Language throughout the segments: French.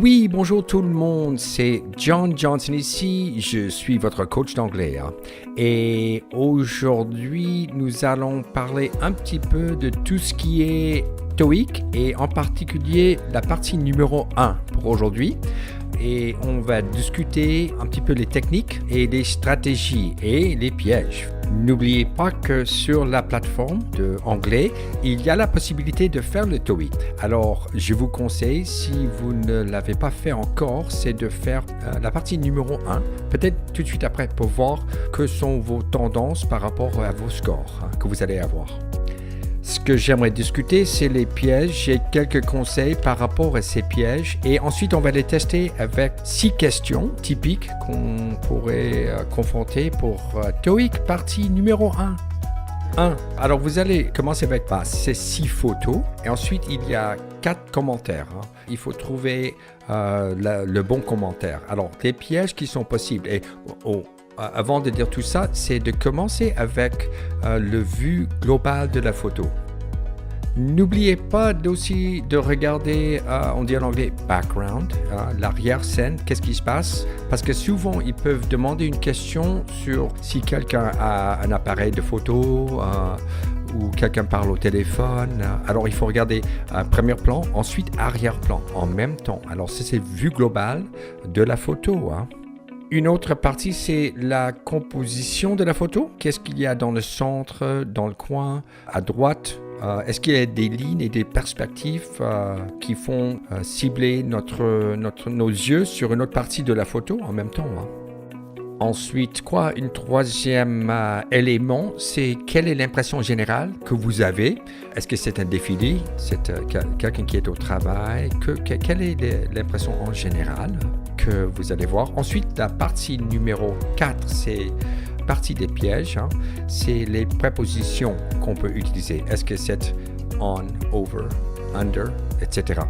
Oui, bonjour tout le monde, c'est John Johnson ici, je suis votre coach d'anglais. Et aujourd'hui, nous allons parler un petit peu de tout ce qui est TOEIC et en particulier la partie numéro 1 pour aujourd'hui. Et on va discuter un petit peu les techniques et les stratégies et les pièges. N'oubliez pas que sur la plateforme de anglais, il y a la possibilité de faire le TOEIC. Alors, je vous conseille, si vous ne l'avez pas fait encore, c'est de faire la partie numéro 1, peut-être tout de suite après, pour voir que sont vos tendances par rapport à vos scores que vous allez avoir. Ce que j'aimerais discuter, c'est les pièges. J'ai quelques conseils par rapport à ces pièges et ensuite on va les tester avec 6 questions typiques qu'on pourrait confronter pour TOEIC partie numéro 1. Alors vous allez commencer avec ces 6 photos et ensuite il y a 4 commentaires. Il faut trouver le bon commentaire. Alors des pièges qui sont possibles et avant de dire tout ça, c'est de commencer avec le vue global de la photo. N'oubliez pas aussi de regarder, on dit en anglais, background, l'arrière-scène, qu'est-ce qui se passe. Parce que souvent, ils peuvent demander une question sur si quelqu'un a un appareil de photo ou quelqu'un parle au téléphone. Alors, il faut regarder premier plan, ensuite arrière-plan en même temps. Alors, ça, c'est vue globale de la photo. Une autre partie, c'est la composition de la photo. Qu'est-ce qu'il y a dans le centre, dans le coin, à droite? Est-ce qu'il y a des lignes et des perspectives qui font cibler nos yeux sur une autre partie de la photo en même temps? Ensuite, une troisième élément, c'est quelle est l'impression générale que vous avez? Est-ce que c'est un défilé? C'est quelqu'un qui est au travail? Quelle est l'impression en général que vous allez voir? Ensuite, la partie numéro 4, c'est partie des pièges. C'est les prépositions qu'on peut utiliser. Est-ce que c'est on, over, under, etc.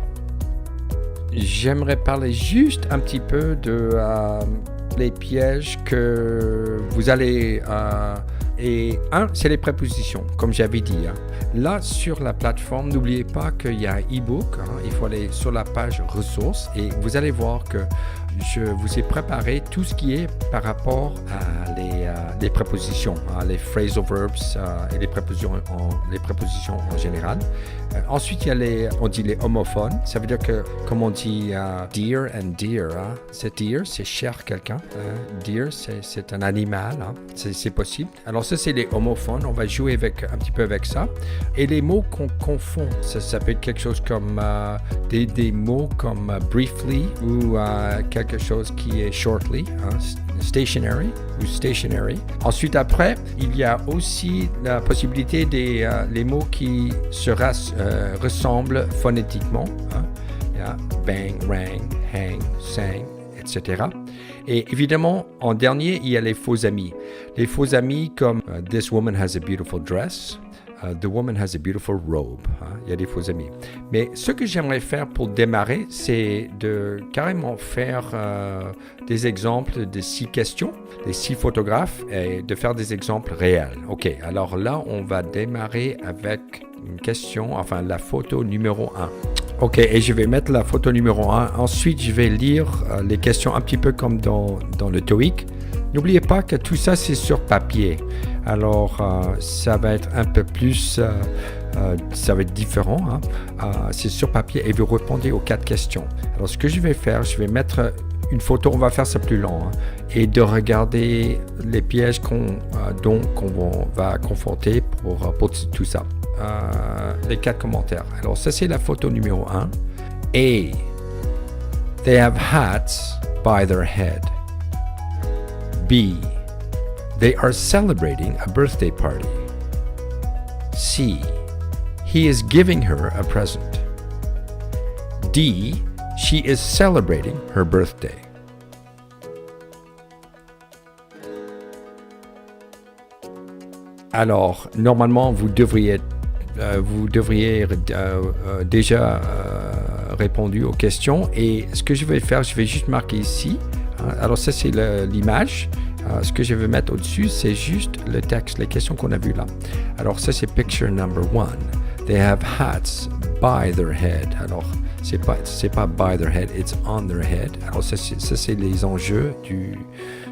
J'aimerais parler juste un petit peu de les pièges que vous allez... et c'est les prépositions, comme j'avais dit. Là, sur la plateforme, n'oubliez pas qu'il y a un e-book. Il faut aller sur la page ressources et vous allez voir que je vous ai préparé tout ce qui est par rapport à les prépositions, les phrasal verbs et les prépositions en général. Ensuite, il y a on dit les homophones. Ça veut dire que, comme on dit dear and dear, c'est dear, c'est cher quelqu'un. Dear, c'est un animal, c'est possible. Alors ça, c'est les homophones. On va jouer un petit peu avec ça. Et les mots qu'on confond, ça peut être quelque chose comme des mots comme briefly ou quelque chose qui est shortly, stationary ou stationary. Ensuite, après, il y a aussi la possibilité les mots qui ressemblent phonétiquement. Bang, rang, hang, sang, etc. Et évidemment, en dernier, il y a les faux amis. Les faux amis comme This woman has a beautiful dress. The woman has a beautiful robe. Il y a des faux amis. Mais ce que j'aimerais faire pour démarrer, c'est de carrément faire des exemples de 6 questions, des 6 photographes, et de faire des exemples réels. OK, alors là, on va démarrer avec une question, la photo numéro 1. OK, et je vais mettre la photo numéro 1. Ensuite, je vais lire les questions un petit peu comme dans le TOEIC. N'oubliez pas que tout ça, c'est sur papier. Alors, ça va être un peu plus, ça va être différent. C'est sur papier et vous répondez aux 4 questions. Alors, ce que je vais faire, je vais mettre une photo, on va faire ça plus long, et de regarder les pièges qu'on va confronter pour tout ça. Les 4 commentaires. Alors, ça, c'est la photo numéro 1. A. They have hats by their head. B. They are celebrating a birthday party. C. He is giving her a present. D. She is celebrating her birthday. Alors, normalement, vous devriez déjà répondu aux questions. Et ce que je vais faire, je vais juste marquer ici. Alors ça, c'est l'image. Ce que je vais mettre au-dessus, c'est juste le texte, les questions qu'on a vues là. Alors ça, c'est picture number 1. They have hats by their head. Alors, C'est pas by their head, it's on their head. Alors ça c'est les enjeux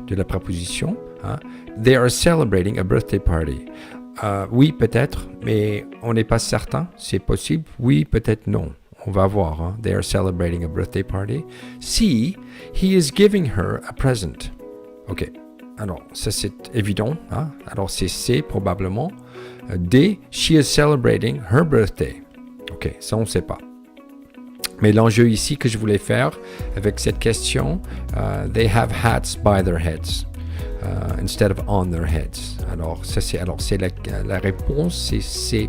de la préposition. Hein. They are celebrating a birthday party. Oui, peut-être, mais on n'est pas certain. C'est possible. Oui, peut-être non. On va voir. Hein. They are celebrating a birthday party. C, he is giving her a present. OK. Alors, ça c'est évident. Hein. Alors, c'est C probablement. D, she is celebrating her birthday. OK, ça on ne sait pas. Mais l'enjeu ici que je voulais faire avec cette question, they have hats by their heads. Instead of on their heads. Alors, c'est la réponse, c'est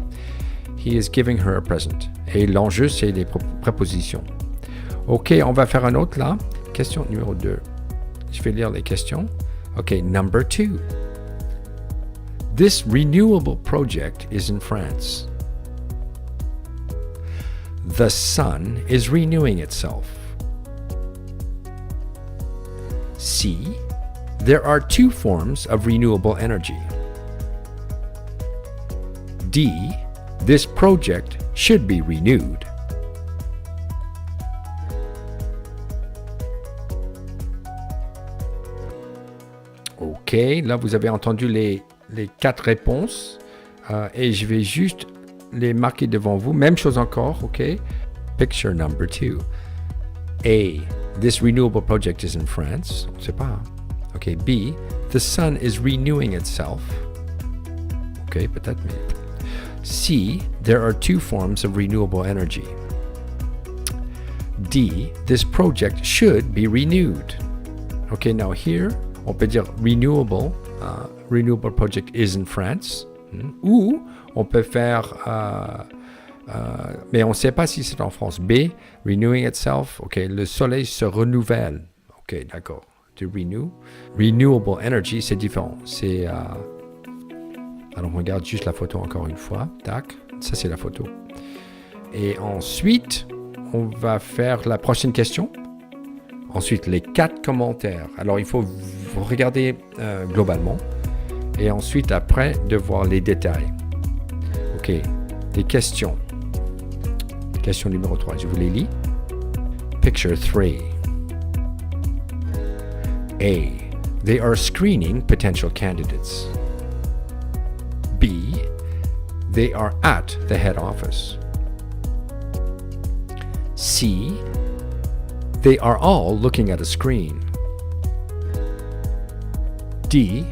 he is giving her a present. Et l'enjeu, c'est les prépositions. OK, on va faire un autre là. Question numéro 2. Je vais lire les questions. OK, number 2. This renewable project is in France. The sun is renewing itself. C. There are 2 forms of renewable energy. D. This project should be renewed. OK, là vous avez entendu les 4 réponses et je vais juste les marquer devant vous. Même chose encore, OK? Picture number 2. A. This renewable project is in France. On ne sait pas. Hein? OK, B, the sun is renewing itself. OK, peut-être, mais... C, there are 2 forms of renewable energy. D, this project should be renewed. OK, now here, on peut dire renewable project is in France. Ou, on peut faire... mais on ne sait pas si c'est en France. B, renewing itself. OK, le soleil se renouvelle. OK, d'accord. To renew. Renewable energy, c'est différent. C'est... alors, on regarde juste la photo encore une fois. Tac. Ça, c'est la photo. Et ensuite, on va faire la prochaine question. Ensuite, les 4 commentaires. Alors, il faut regarder globalement. Et ensuite, après, de voir les détails. OK. Les questions. Question numéro 3. Je vous les lis. Picture 3. A. They are screening potential candidates. B. They are at the head office. C. They are all looking at a screen. D.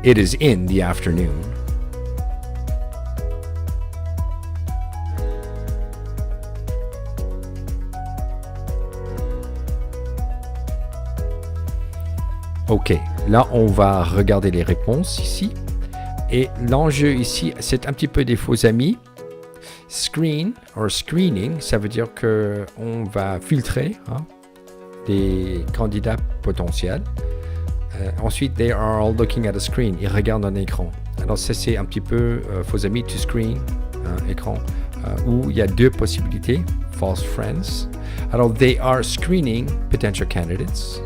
It is in the afternoon. OK, là on va regarder les réponses ici. Et l'enjeu ici, c'est un petit peu des faux amis. Screen or screening, ça veut dire qu'on va filtrer les candidats potentiels. Ensuite, they are all looking at a screen. Ils regardent un écran. Alors ça c'est un petit peu faux amis to screen, écran, où il y a 2 possibilités. False friends. Alors they are screening potential candidates.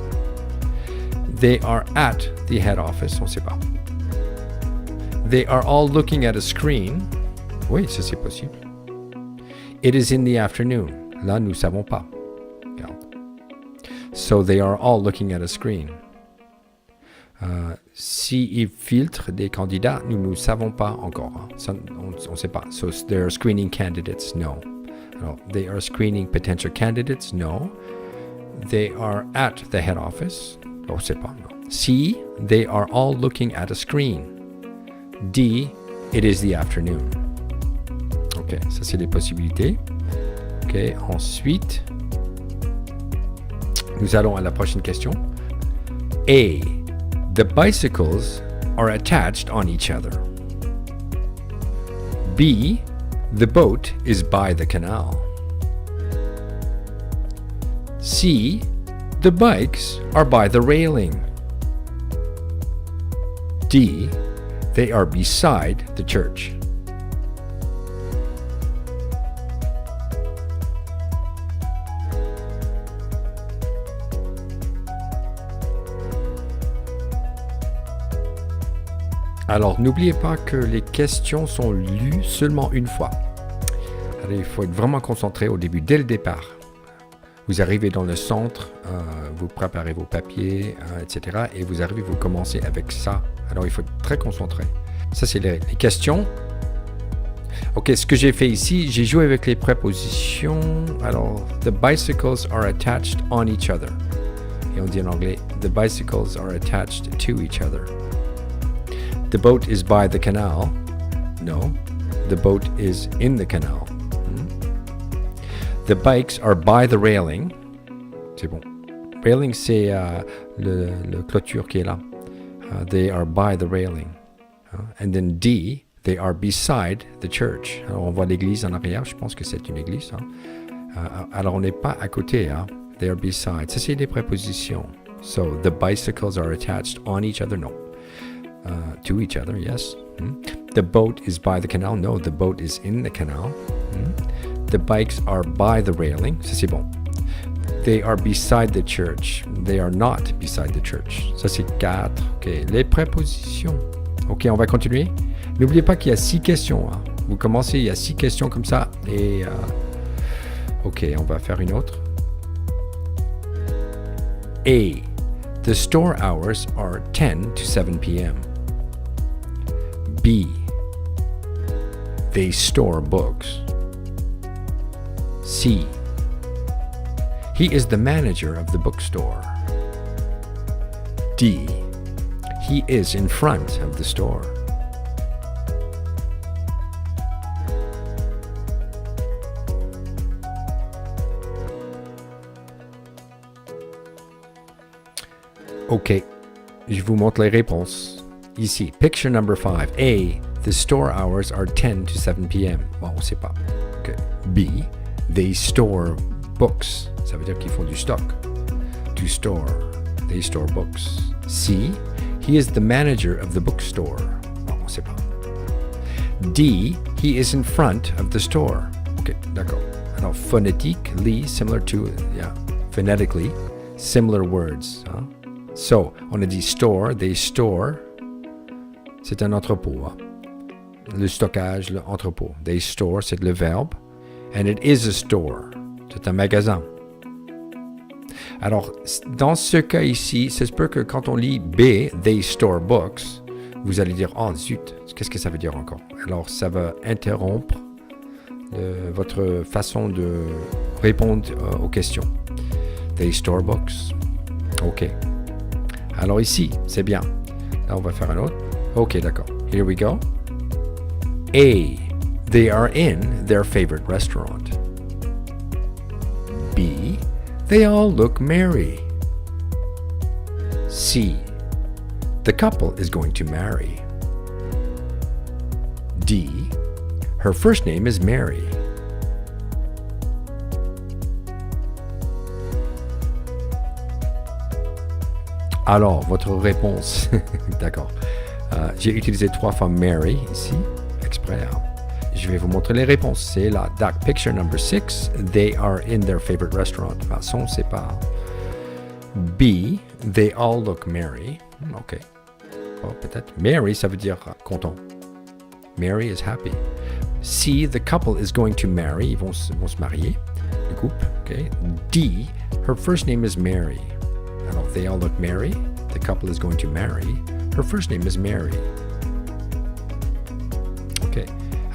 They are at the head office, on ne sait pas. They are all looking at a screen. Oui, ça c'est possible. It is in the afternoon. Là, nous ne savons pas. Regarde. So they are all looking at a screen. S'ils filtrent des candidats, nous ne savons pas encore. Ça, on ne sait pas. So they are screening candidates, no. Alors, they are screening potential candidates, no. They are at the head office. On ne sait pas. No. C, they are all looking at a screen. D, it is the afternoon. OK, ça c'est les possibilités. OK, ensuite, nous allons à la prochaine question. A, the bicycles are attached on each other. B, the boat is by the canal. C, the bikes are by the railing. D, they are beside the church. Alors, n'oubliez pas que les questions sont lues seulement une fois. Alors, il faut être vraiment concentré au début, dès le départ. Vous arrivez dans le centre, vous préparez vos papiers, etc. Et vous arrivez, vous commencez avec ça. Alors, il faut être très concentré. Ça, c'est les questions. Ok, ce que j'ai fait ici, j'ai joué avec les prépositions. Alors, the bicycles are attached on each other. Et on dit en anglais, the bicycles are attached to each other. The boat is by the canal. No, the boat is in the canal. The bikes are by the railing. C'est bon. Railing, c'est le clôture qui est là. They are by the railing. And then D, they are beside the church. Alors, on voit l'église en arrière. Je pense que c'est une église. Alors, on n'est pas à côté. They are beside. Ça, c'est des prépositions. So, the bicycles are attached on each other. No. To each other, yes. The boat is by the canal. No, the boat is in the canal. The bikes are by the railing. Ça, c'est bon. They are beside the church. They are not beside the church. Ça, c'est 4. OK. Les prépositions. OK, on va continuer. N'oubliez pas qu'il y a 6 questions. Vous commencez, il y a 6 questions comme ça. Et OK, on va faire une autre. A. The store hours are 10 to 7 p.m. B. They store books. C. He is the manager of the bookstore. D. He is in front of the store. OK, je vous montre les réponses. Ici, picture number 5. A. The store hours are 10 to 7 p.m. Bon, on ne sait pas. Okay. B. They store books. Ça veut dire qu'ils font du stock. To store. They store books. C. He is the manager of the bookstore. Bon, on ne sait pas. D. He is in front of the store. OK, d'accord. Alors, phonetically, similar to, phonetically, similar words. So, on a dit store, they store. C'est un entrepôt. Le stockage, l'entrepôt. They store, c'est le verbe. And it is a store. C'est un magasin. Alors, dans ce cas ici, c'est peut que quand on lit B, they store books, vous allez dire, oh zut, qu'est-ce que ça veut dire encore? Alors, ça va interrompre votre façon de répondre aux questions. They store books. OK. Alors ici, c'est bien. Là, on va faire un autre. OK, d'accord. Here we go. A. They are in their favorite restaurant. B. They all look merry. C. The couple is going to marry. D. Her first name is Mary. Alors, votre réponse. D'accord. J'ai utilisé 3 fois Mary ici, exprès. Je vais vous montrer les réponses. C'est là. Picture number 6. They are in their favorite restaurant. De toute façon, c'est pas. B. They all look merry. OK. Bon, peut-être. Merry, ça veut dire content. Mary is happy. C. The couple is going to marry. Ils vont se marier. Le couple. OK. D. Her first name is Mary. Alors, they all look merry. The couple is going to marry. Her first name is Mary. OK.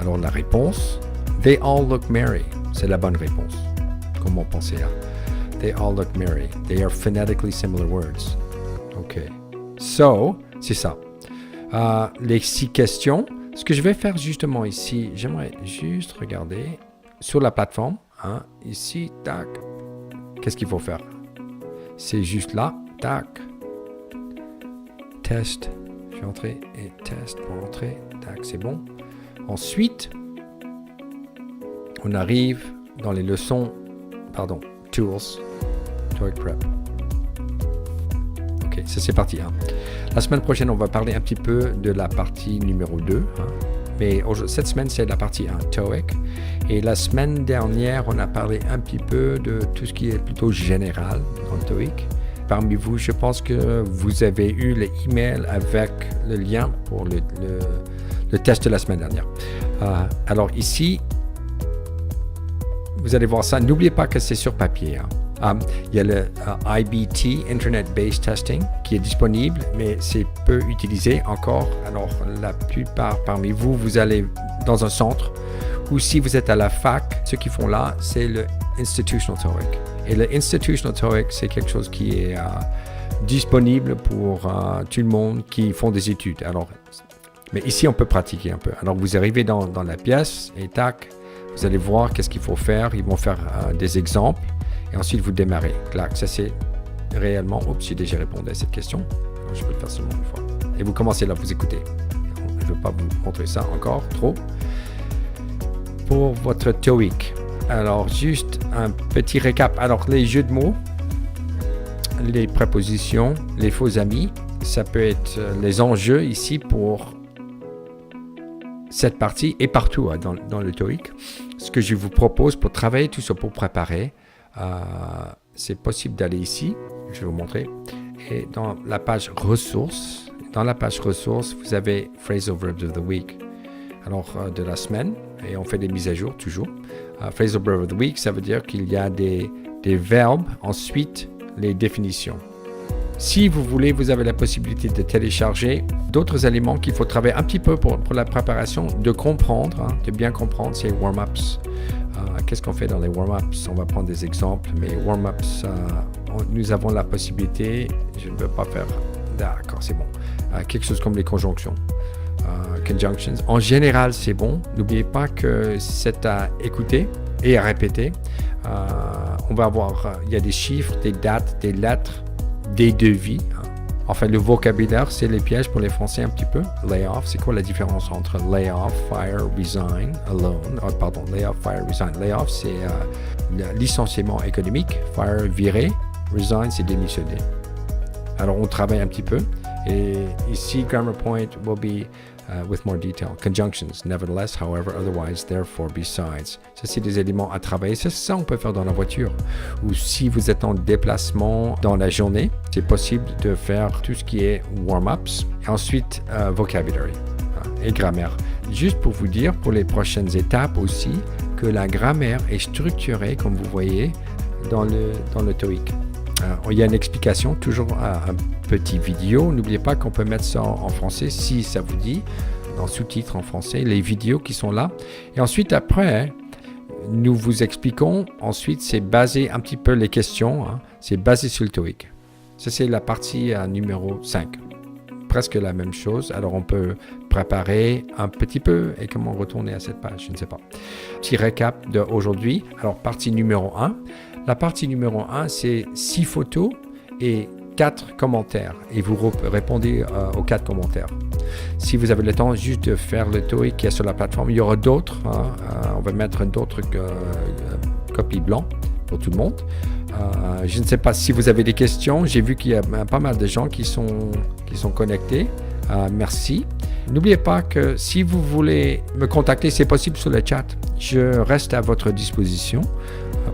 Alors, la réponse, they all look merry. C'est la bonne réponse. Comment penser à? They all look merry. They are phonetically similar words. OK. So, c'est ça. Les 6 questions. Ce que je vais faire justement ici, j'aimerais juste regarder sur la plateforme. Ici, tac. Qu'est-ce qu'il faut faire? C'est juste là, tac. Test. Je vais entrer et test pour entrer. Tac, c'est bon. Ensuite, on arrive dans les leçons, tools, TOEIC Prep. OK, ça c'est parti 1. La semaine prochaine, on va parler un petit peu de la partie numéro 2. Mais cette semaine, c'est la partie 1, TOEIC. Et la semaine dernière, on a parlé un petit peu de tout ce qui est plutôt général dans le TOEIC. Parmi vous, je pense que vous avez eu les emails avec le lien pour le test de la semaine dernière. Alors ici, vous allez voir ça. N'oubliez pas que c'est sur papier. Il y a le IBT, Internet Based Testing, qui est disponible, mais c'est peu utilisé encore. Alors, la plupart parmi vous, vous allez dans un centre, ou si vous êtes à la fac, ce qu'ils font là, c'est le Institutional TOEIC. Et le Institutional TOEIC, c'est quelque chose qui est disponible pour tout le monde qui font des études. Alors, mais ici, on peut pratiquer un peu. Alors, vous arrivez dans la pièce et tac, vous allez voir qu'est-ce qu'il faut faire. Ils vont faire des exemples et ensuite vous démarrez. Clac, ça c'est réellement... Oups, j'ai déjà répondu à cette question. Donc, je peux le faire seulement une fois. Et vous commencez là, vous écoutez. Je ne veux pas vous montrer ça encore trop. Pour votre TOEIC. Alors, juste un petit récap. Alors, les jeux de mots, les prépositions, les faux amis, ça peut être les enjeux ici pour cette partie et partout dans le TOEIC. Ce que je vous propose pour travailler tout ça, pour préparer, c'est possible d'aller ici, je vais vous montrer, et dans la page ressources, vous avez Phrasal Verbs of the Week, alors de la semaine, et on fait des mises à jour toujours. Phrasal Verb of the Week, ça veut dire qu'il y a des verbes, ensuite les définitions. Si vous voulez, vous avez la possibilité de télécharger d'autres éléments qu'il faut travailler un petit peu pour la préparation, de comprendre, de bien comprendre ces warm-ups. Qu'est-ce qu'on fait dans les warm-ups? On va prendre des exemples, mais warm-ups, nous avons la possibilité, je ne veux pas faire, d'accord, c'est bon, quelque chose comme les conjonctions. Conjunctions. En général, c'est bon. N'oubliez pas que c'est à écouter et à répéter. On va avoir, il y a des chiffres, des dates, des lettres, des devis. Enfin, le vocabulaire, c'est les pièges pour les Français un petit peu. Layoff, c'est quoi la différence entre layoff, fire, resign, alone? Layoff, fire, resign. Layoff, c'est le licenciement économique. Fire, virer. Resign, c'est démissionner. Alors, on travaille un petit peu. Et ici, grammar point will be with more detail. Conjunctions, nevertheless, however, otherwise, therefore, besides. Ça, c'est des éléments à travailler. Ça, on peut faire dans la voiture. Ou si vous êtes en déplacement dans la journée, c'est possible de faire tout ce qui est warm-ups. Et ensuite, vocabulary et grammaire. Juste pour vous dire, pour les prochaines étapes aussi, que la grammaire est structurée, comme vous voyez, dans le TOEIC. Il y a une explication, toujours un petit vidéo. N'oubliez pas qu'on peut mettre ça en français si ça vous dit, en sous-titres en français, les vidéos qui sont là. Et ensuite, après, nous vous expliquons. Ensuite, c'est basé un petit peu les questions. C'est basé sur le TOEIC. Ça, c'est la partie numéro 5. Presque la même chose. Alors, on peut préparer un petit peu. Et comment retourner à cette page? Je ne sais pas. Petit récap d'aujourd'hui. Alors, partie numéro 1. La partie numéro 1, c'est 6 photos et 4 commentaires. Et vous répondez aux 4 commentaires. Si vous avez le temps juste de faire le TOEIC qui est sur la plateforme, il y aura d'autres. On va mettre d'autres copies blancs pour tout le monde. Je ne sais pas si vous avez des questions. J'ai vu qu'il y a pas mal de gens qui sont connectés. Merci. N'oubliez pas que si vous voulez me contacter, c'est possible sur le chat. Je reste à votre disposition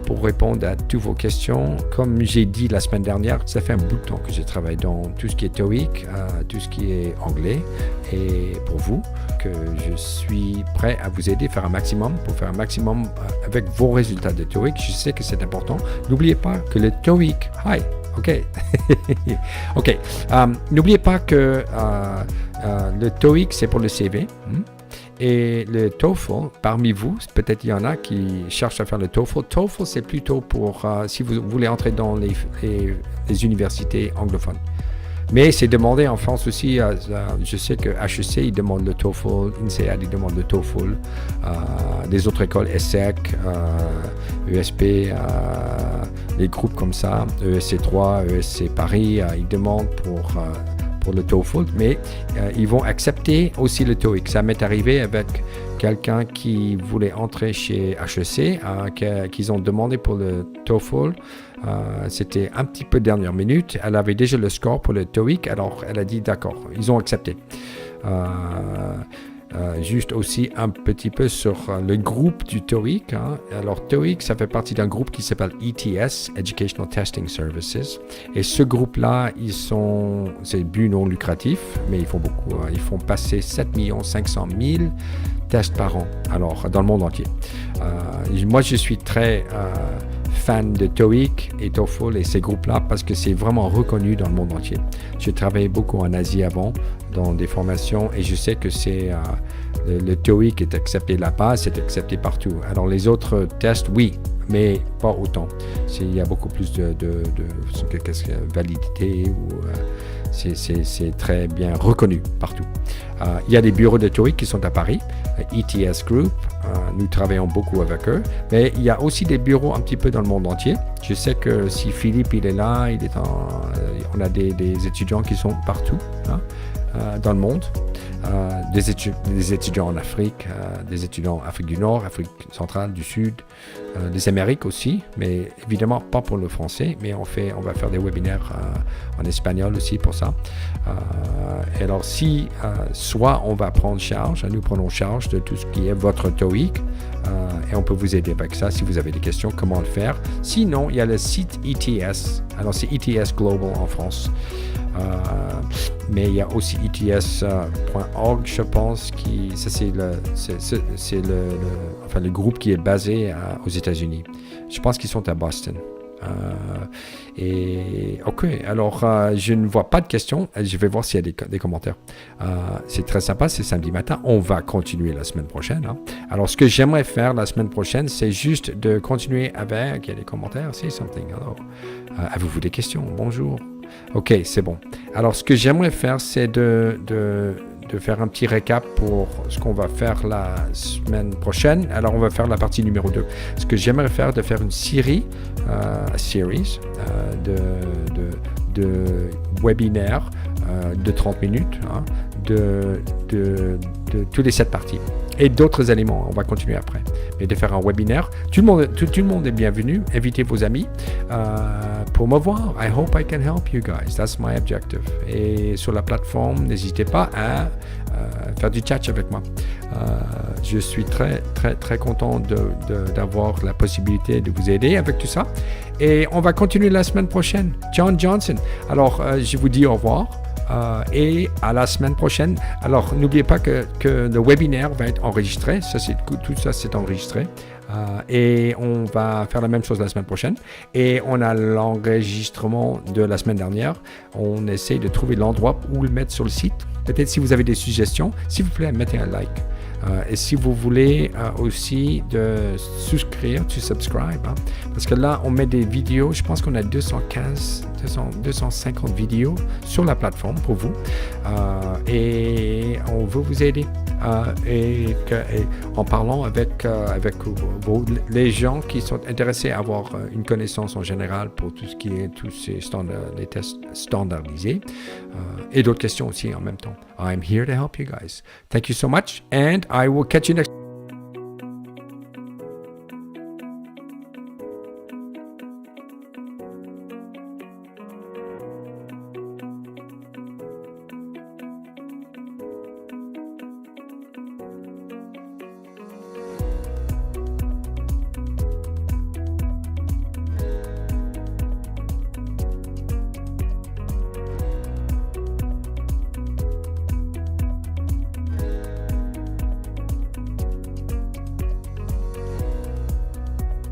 pour répondre à toutes vos questions. Comme j'ai dit la semaine dernière, ça fait un bout de temps que je travaille dans tout ce qui est TOEIC, tout ce qui est anglais. Et pour vous, que je suis prêt à vous aider, faire un maximum, pour faire un maximum avec vos résultats de TOEIC. Je sais que c'est important. N'oubliez pas que le TOEIC... Hi! OK. OK. N'oubliez pas que le TOEIC, c'est pour le CV. Et le TOEFL, parmi vous, peut-être il y en a qui cherchent à faire le TOEFL. TOEFL, c'est plutôt pour si vous voulez entrer dans les universités anglophones. Mais c'est demandé en France aussi. Je sais que HEC, ils demandent le TOEFL, INSEAD, ils demandent le TOEFL. Des autres écoles, ESSEC, ESP, les groupes comme ça, ESC3, ESC Paris, ils demandent pour le TOEFL, mais ils vont accepter aussi le TOEIC. Ça m'est arrivé avec quelqu'un qui voulait entrer chez HEC, qu'ils ont demandé pour le TOEFL. C'était un petit peu dernière minute. Elle avait déjà le score pour le TOEIC, alors elle a dit d'accord, ils ont accepté. Juste aussi un petit peu sur le groupe du TOEIC. Alors TOEIC, ça fait partie d'un groupe qui s'appelle ETS, Educational Testing Services. Et ce groupe-là, c'est but non lucratif, mais ils font beaucoup. Ils font passer 7 500 000 tests par an, alors dans le monde entier. Moi, je suis très fan de TOEIC et TOEFL et ces groupes-là parce que c'est vraiment reconnu dans le monde entier. J'ai travaillé beaucoup en Asie avant, dans des formations, et je sais que le TOEIC est accepté là-bas, c'est accepté partout. Alors les autres tests, oui, mais pas autant. Il y a beaucoup plus de validité ou c'est très bien reconnu partout. Il y a des bureaux de TOEIC qui sont à Paris, ETS Group, nous travaillons beaucoup avec eux, mais il y a aussi des bureaux un petit peu dans le monde entier. Je sais que si Philippe il est là, on a des étudiants qui sont partout dans le monde. Des étudiants en Afrique, des étudiants en Afrique du Nord, Afrique centrale, du Sud, des Amériques aussi, mais évidemment pas pour le français, mais on va faire des webinaires en espagnol aussi pour ça. Et alors soit on va prendre charge, nous prenons charge de tout ce qui est votre TOEIC, et on peut vous aider avec ça si vous avez des questions, comment le faire. Sinon, il y a le site ETS, alors c'est ETS Global en France. Mais il y a aussi ETS.org, je pense, c'est le groupe qui est basé aux États-Unis. Je pense qu'ils sont à Boston. Ok, alors je ne vois pas de questions. Je vais voir s'il y a des commentaires. C'est très sympa, c'est samedi matin. On va continuer la semaine prochaine. Alors, ce que j'aimerais faire la semaine prochaine, c'est juste de continuer avec. Il y a des commentaires, c'est something. Alors, avez-vous des questions? Bonjour. Ok, c'est bon. Alors, ce que j'aimerais faire, c'est de faire un petit récap pour ce qu'on va faire la semaine prochaine. Alors, on va faire la partie numéro 2. Ce que j'aimerais faire, de faire une série de webinaires de 30 minutes, de tous les 7 parties. Et d'autres éléments, on va continuer après. Mais de faire un webinaire, tout le monde est bienvenu. Invitez vos amis pour me voir. I hope I can help you guys. That's my objective. Et sur la plateforme, n'hésitez pas à faire du chat avec moi. Je suis très, très, très content d'avoir la possibilité de vous aider avec tout ça. Et on va continuer la semaine prochaine. John Johnson. Alors, je vous dis au revoir. Et à la semaine prochaine. Alors, n'oubliez pas que le webinaire va être enregistré. Tout ça, c'est enregistré. Et on va faire la même chose la semaine prochaine. Et on a l'enregistrement de la semaine dernière. On essaie de trouver l'endroit où le mettre sur le site. Peut-être si vous avez des suggestions, s'il vous plaît, mettez un like. Et si vous voulez aussi de souscrire, to subscribe, parce que là, on met des vidéos. Je pense qu'on a 250 vidéos sur la plateforme pour vous. Et on veut vous aider. Et en parlant avec les gens qui sont intéressés à avoir une connaissance en général pour tout ce qui est tous ces les tests standardisés et d'autres questions aussi en même temps. I'm here to help you guys. Thank you so much, and I will catch you next.